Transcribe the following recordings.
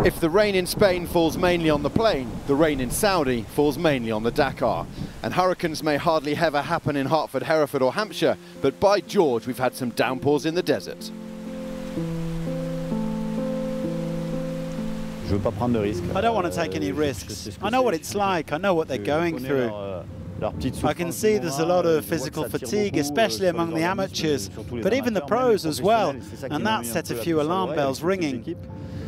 If the rain in Spain falls mainly on the plain, the rain in Saudi falls mainly on the Dakar. And hurricanes may hardly ever happen in Hertford, Hereford or Hampshire, but by George, we've had some downpours in the desert. I don't want to take any risks. I know what it's like, I know what they're going through. I can see there's a lot of physical fatigue, especially among the amateurs, but even the pros as well, and that set a few alarm bells ringing.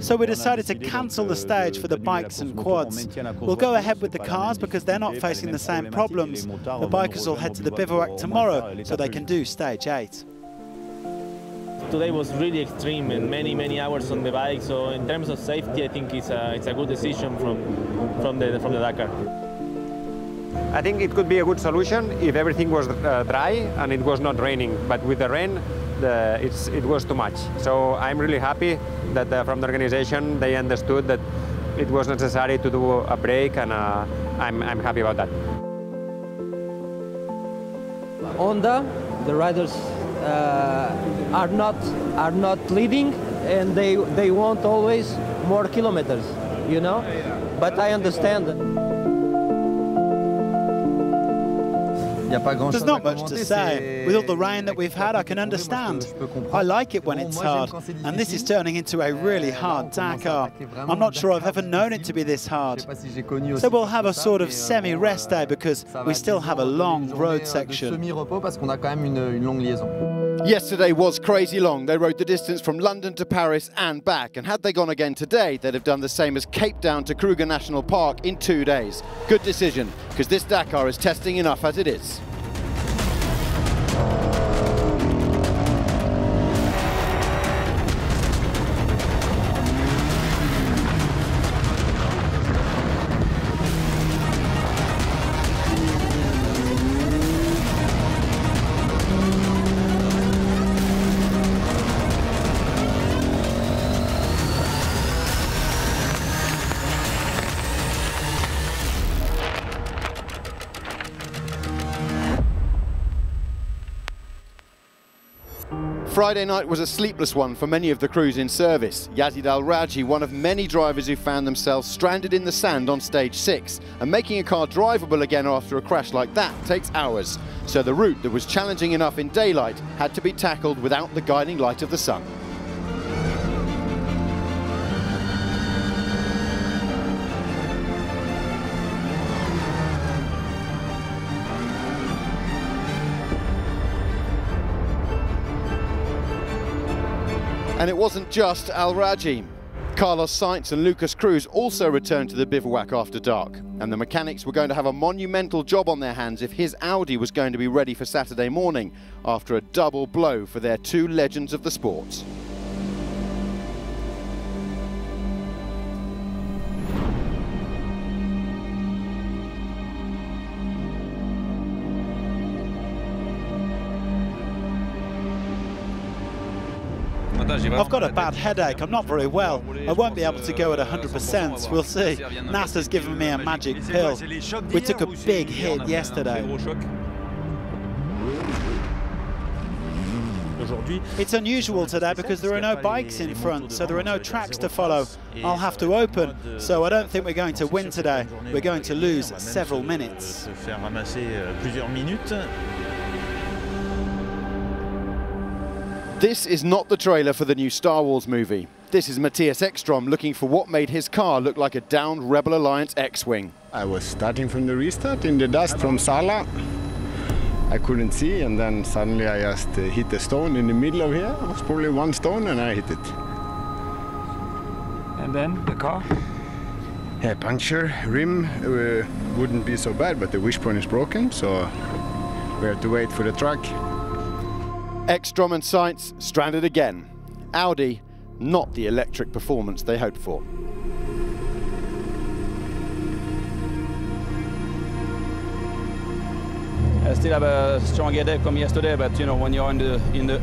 So we decided to cancel the stage for the bikes and quads. We'll go ahead with the cars because they're not facing the same problems. The bikers will head to the bivouac tomorrow so they can do stage 8. Today was really extreme and many hours on the bike, so in terms of safety I think it's a good decision from the Dakar. I think it could be a good solution if everything was dry and it was not raining, but with the rain it was too much. So I'm really happy that from the organization they understood that it was necessary to do a break, and I'm happy about that. Honda, the riders are not leading, and they want always more kilometers, you know. But I understand. There's not much to say. With all the rain that we've had, I can understand. I like it when it's hard, and this is turning into a really hard Dakar. I'm not sure I've ever known it to be this hard. So we'll have a sort of semi-rest day because we still have a long road section. Yesterday was crazy long. They rode the distance from London to Paris and back, and had they gone again today, they'd have done the same as Cape Town to Kruger National Park in 2 days. Good decision, because this Dakar is testing enough as it is. Friday night was a sleepless one for many of the crews in service. YAZEED Al Rajhi, one of many drivers who found themselves stranded in the sand on stage 6. And making a car drivable again after a crash like that takes hours. So the route that was challenging enough in daylight had to be tackled without the guiding light of the sun. And it wasn't just Al Rajhi. Carlos Sainz and Lucas Cruz also returned to the bivouac after dark, and the mechanics were going to have a monumental job on their hands if his Audi was going to be ready for Saturday morning after a double blow for their 2 legends of the sport. I've got a bad headache, I'm not very well. I won't be able to go at 100%, we'll see. NASA's given me a magic pill. We took a big hit yesterday. It's unusual today because there are no bikes in front, so there are no tracks to follow. I'll have to open, so I don't think we're going to win today. We're going to lose several minutes. This is not the trailer for the new Star Wars movie. This is Matthias Ekstrom looking for what made his car look like a downed Rebel Alliance X-Wing. I was starting from the restart in the dust from Sala. I couldn't see, and then suddenly I just hit a stone in the middle of here. It was probably 1 stone and I hit it. And then the car? Yeah, puncture, rim wouldn't be so bad, but the wishbone is broken, so we have to wait for the truck. Ekstrom and Sainz stranded again. Audi, not the electric performance they hoped for. I still have a strong headache from yesterday, but you know, when you're in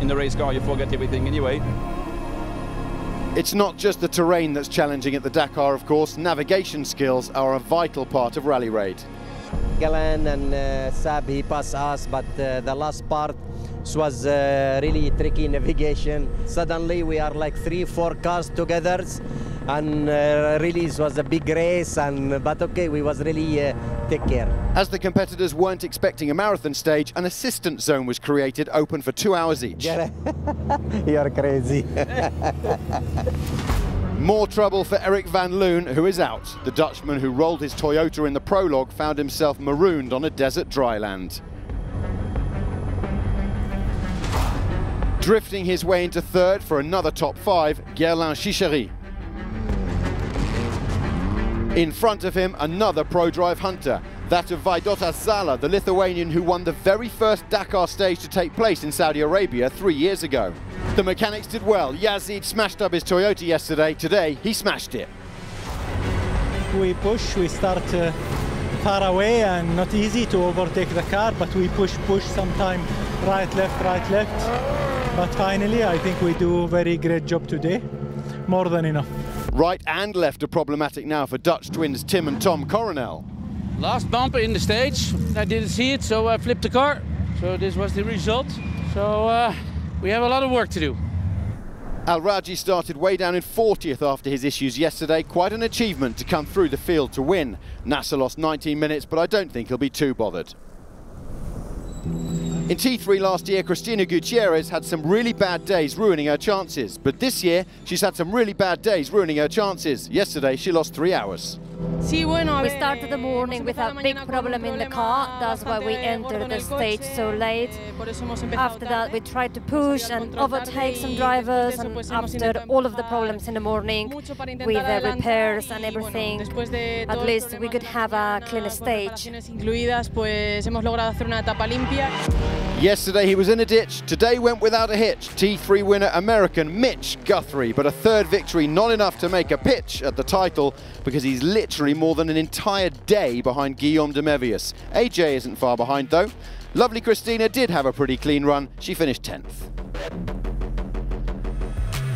the race car, you forget everything anyway. It's not just the terrain that's challenging at the Dakar, of course. Navigation skills are a vital part of rally raid. Galan and Sab, he passed us, but the last part was really tricky navigation. Suddenly we are like 3-4 cars together, and really it was a big race, but okay, we was really take care. As the competitors weren't expecting a marathon stage, an assistance zone was created, open for 2 hours each. You're crazy. More trouble for Erik van Loon, who is out. The Dutchman who rolled his Toyota in the prologue found himself marooned on a desert dryland. Drifting his way into third for another top 5, Gerlin Chichery. In front of him, another ProDrive hunter, that of Vaidotas Zala, the Lithuanian who won the very first Dakar stage to take place in Saudi Arabia 3 years ago. The mechanics did well. Yazeed smashed up his Toyota yesterday. Today, he smashed it. We push, we start far away and not easy to overtake the car, but we push sometime right, left. But finally, I think we do a very great job today. More than enough. Right and left are problematic now for Dutch twins Tim and Tom Coronel. Last bumper in the stage, I didn't see it, so I flipped the car. So this was the result. So we have a lot of work to do. Al Rajhi started way down in 40th after his issues yesterday. Quite an achievement to come through the field to win. Nasser lost 19 minutes, but I don't think he'll be too bothered. In T3 last year, Cristina Gutierrez had some really bad days ruining her chances. But this year, she's had some really bad days ruining her chances. Yesterday, she lost 3 hours. We started the morning with a big problem in the car. That's why we entered the stage so late. After that, we tried to push and overtake some drivers. And after all of the problems in the morning, with the repairs and everything, at least we could have a clean stage. Yesterday he was in a ditch, today went without a hitch. T3 winner American Mitch Guthrie, but a third victory not enough to make a pitch at the title because he's literally more than an entire day behind Guillaume de Mévius. AJ isn't far behind though. Lovely Cristina did have a pretty clean run, she finished 10th.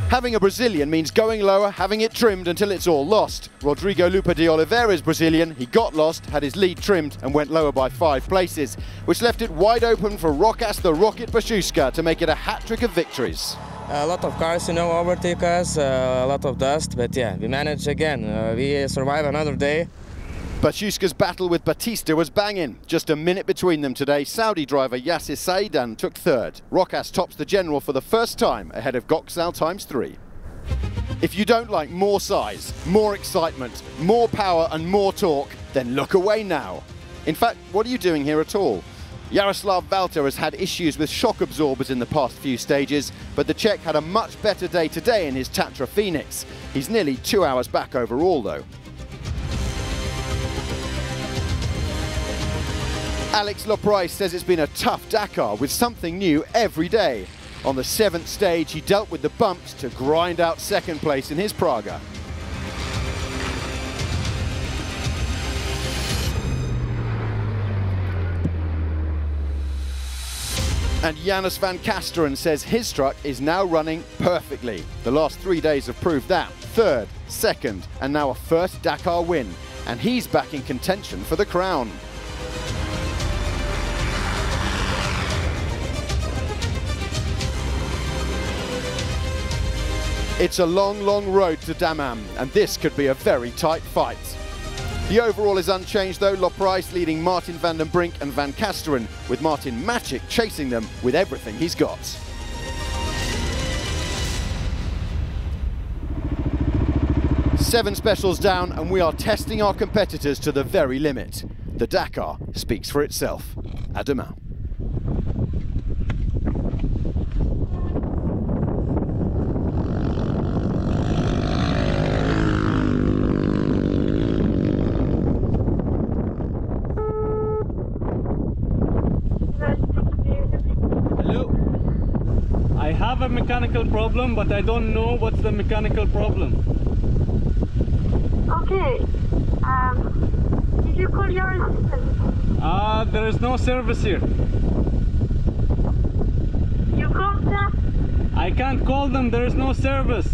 Having a Brazilian means going lower, having it trimmed until it's all lost. Rodrigo Lupa de Oliveira's Brazilian, he got lost, had his lead trimmed and went lower by 5 places, which left it wide open for Rokas the Rocket Baszuska to make it a hat-trick of victories. A lot of cars, overtake us, a lot of dust, but yeah, we managed again. We survived another day. Baszuska's battle with Batista was banging. Just a minute between them today. Saudi driver Yasser Saidan took third. Rokas tops the general for the first time, ahead of Goxal ×3. If you don't like more size, more excitement, more power and more torque, then look away now. In fact, what are you doing here at all? Jaroslav Valter has had issues with shock absorbers in the past few stages, but the Czech had a much better day today in his Tatra Phoenix. He's nearly 2 hours back overall though. Alex Loprice says it's been a tough Dakar with something new every day. On the 7th stage, he dealt with the bumps to grind out 2nd place in his Praga. And Janus van Kasteren says his truck is now running perfectly. The last 3 days have proved that. 3rd, 2nd, and now a first Dakar win. And he's back in contention for the crown. It's a long, long road to Dammam, and this could be a very tight fight. The overall is unchanged though, Loprice leading Martin van den Brink and Van Kasteren, with Martin Macic chasing them with everything he's got. Seven specials down, and we are testing our competitors to the very limit. The Dakar speaks for itself. À demain. I have a mechanical problem, but I don't know what's the mechanical problem. Okay. Did you call your assistant? There is no service here. You called them? I can't call them, there is no service.